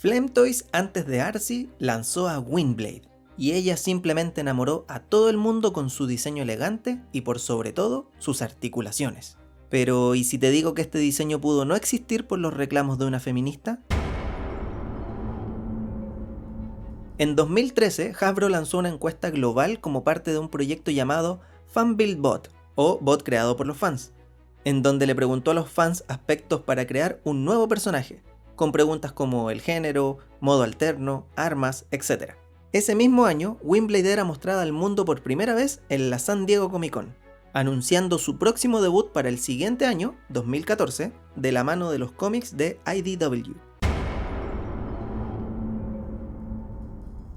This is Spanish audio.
Flametoys, antes de Arcee, lanzó a Windblade, y ella simplemente enamoró a todo el mundo con su diseño elegante y por sobre todo, sus articulaciones. Pero, ¿y si te digo que este diseño pudo no existir por los reclamos de una feminista? En 2013, Hasbro lanzó una encuesta global como parte de un proyecto llamado Fan-Build Bot, o bot creado por los fans, en donde le preguntó a los fans aspectos para crear un nuevo personaje, con preguntas como el género, modo alterno, armas, etc. Ese mismo año, Windblade era mostrada al mundo por primera vez en la San Diego Comic Con, anunciando su próximo debut para el siguiente año, 2014, de la mano de los cómics de IDW.